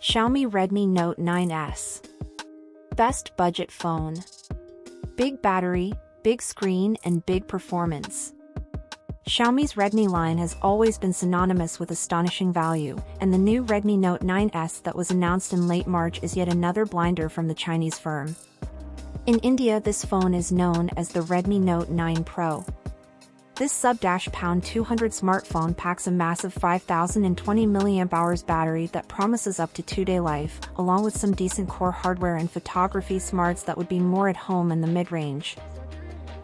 Xiaomi Redmi Note 9S. Best budget phone. Big battery, big screen, and big performance. Xiaomi's Redmi line has always been synonymous with astonishing value, and the new Redmi Note 9S that was announced in late March is yet another blinder from the Chinese firm. In India, this phone is known as the Redmi Note 9 Pro. This sub-200 smartphone packs a massive 5020 mAh battery that promises up to 2-day life, along with some decent core hardware and photography smarts that would be more at home in the mid-range.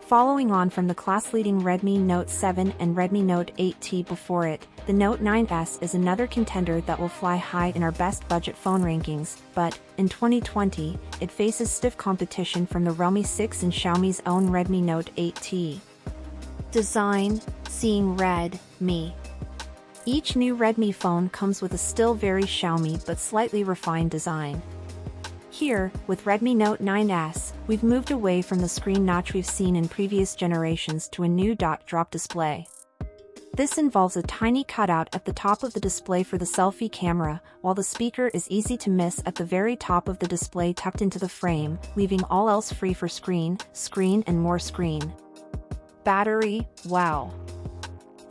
Following on from the class-leading Redmi Note 7 and Redmi Note 8T before it, the Note 9S is another contender that will fly high in our best budget phone rankings, but, in 2020, it faces stiff competition from the Realme 6 and Xiaomi's own Redmi Note 8T. Design, seeing Redmi. Each new Redmi phone comes with a still very Xiaomi but slightly refined design. Here, with Redmi Note 9S, we've moved away from the screen notch we've seen in previous generations to a new dot-drop display. This involves a tiny cutout at the top of the display for the selfie camera, while the speaker is easy to miss at the very top of the display tucked into the frame, leaving all else free for screen, and more screen. Battery, wow.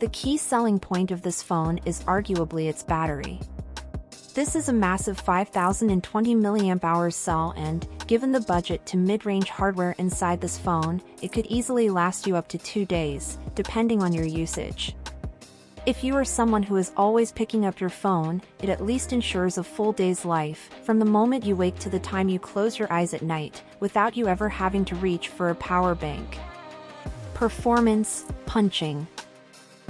The key selling point of this phone is arguably its battery. This is a massive 5020 mAh cell and, given the budget to mid-range hardware inside this phone, it could easily last you up to 2 days, depending on your usage. If you are someone who is always picking up your phone, it at least ensures a full day's life, from the moment you wake to the time you close your eyes at night, without you ever having to reach for a power bank. Performance, punching.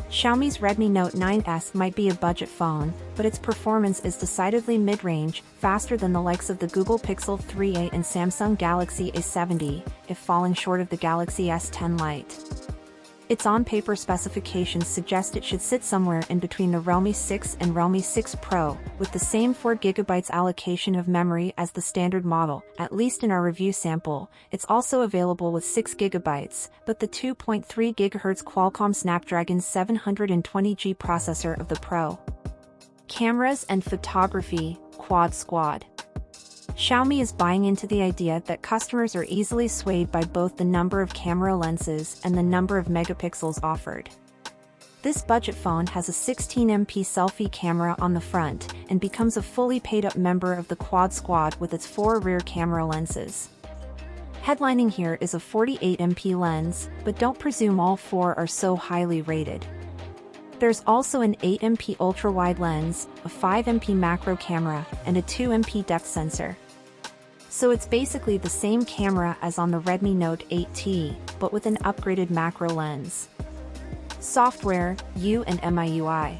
Xiaomi's Redmi Note 9S might be a budget phone, but its performance is decidedly mid-range, faster than the likes of the Google Pixel 3a and Samsung Galaxy A70, if falling short of the Galaxy S10 Lite. Its on-paper specifications suggest it should sit somewhere in between the Realme 6 and Realme 6 Pro, with the same 4GB allocation of memory as the standard model, at least in our review sample. It's also available with 6GB, but the 2.3 GHz Qualcomm Snapdragon 720G processor of the Pro. Cameras and photography, quad squad. Xiaomi is buying into the idea that customers are easily swayed by both the number of camera lenses and the number of megapixels offered. This budget phone has a 16MP selfie camera on the front and becomes a fully paid-up member of the quad squad with its 4 rear camera lenses. Headlining here is a 48MP lens, but don't presume all 4 are so highly rated. There's also an 8MP ultra-wide lens, a 5MP macro camera, and a 2MP depth sensor. So it's basically the same camera as on the Redmi Note 8T, but with an upgraded macro lens. Software, U and MIUI.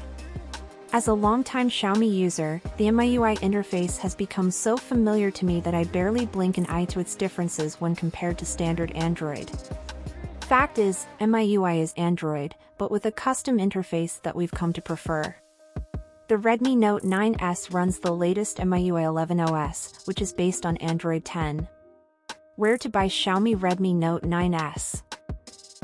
As a longtime Xiaomi user, the MIUI interface has become so familiar to me that I barely blink an eye to its differences when compared to standard Android. Fact is, MIUI is Android, but with a custom interface that we've come to prefer. The Redmi Note 9S runs the latest MIUI 11 OS, which is based on Android 10. Where to buy Xiaomi Redmi Note 9S?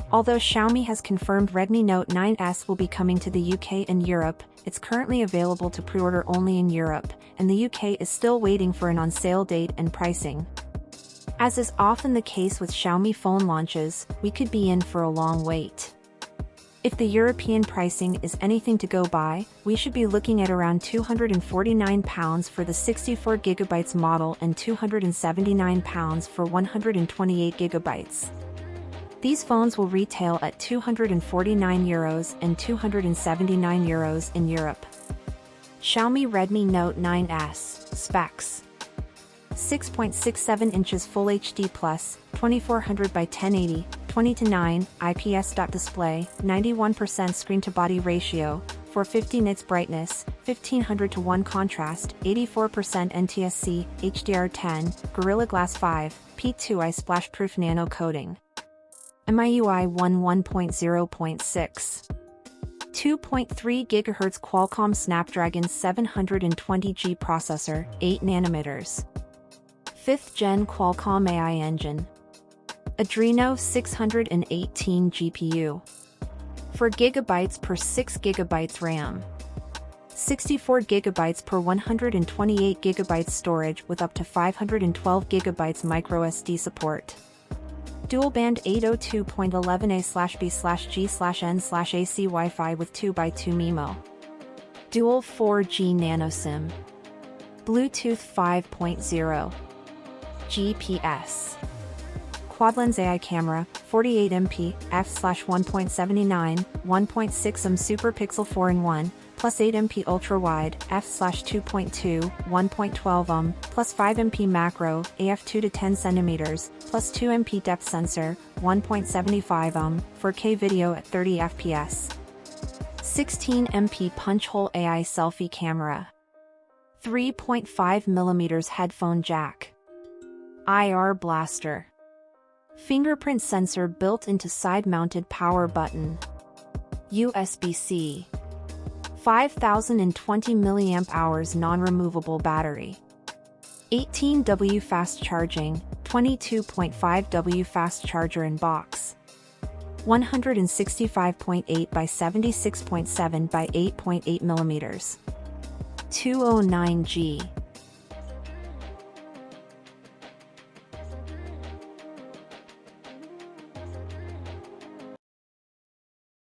Although Xiaomi has confirmed Redmi Note 9S will be coming to the UK and Europe, it's currently available to pre-order only in Europe, and the UK is still waiting for an on-sale date and pricing. As is often the case with Xiaomi phone launches, we could be in for a long wait. If the European pricing is anything to go by, we should be looking at around £249 for the 64GB model and £279 for 128GB. These phones will retail at €249 and €279 in Europe. Xiaomi Redmi Note 9S, specs. 6.67 inches Full HD+, 2400 by 1080, 20:9, IPS Dot Display, 91% screen-to-body ratio, 450 nits brightness, 1500:1 contrast, 84% NTSC, HDR10, Gorilla Glass 5, P2i splashproof nano coating. MIUI 1.0.6. 2.3 GHz Qualcomm Snapdragon 720G processor, 8 nanometers. 5th Gen Qualcomm AI engine. Adreno 618 GPU. 4 GB per 6 GB RAM. 64GB per 128GB storage with up to 512GB microSD support. Dual-band 802.11a/b/g/n/AC Wi-Fi with 2x2 MIMO. Dual 4G Nano-SIM. Bluetooth 5.0. GPS. Quad-lens AI camera, 48MP, f/1.79, 1.6 Super Pixel 4-in-1, plus 8MP ultra-wide, f/2.2, 1.12 plus 5MP macro, AF 2 to 10 cm, plus 2MP depth sensor, 1.75 4K video at 30 fps. 16MP punch-hole AI selfie camera. 3.5mm headphone jack. IR blaster. Fingerprint sensor built into side-mounted power button. USB-C. 5020 mAh non-removable battery. 18W fast charging, 22.5W fast charger in box. 165.8 by 76.7 by 8.8 mm. 209G.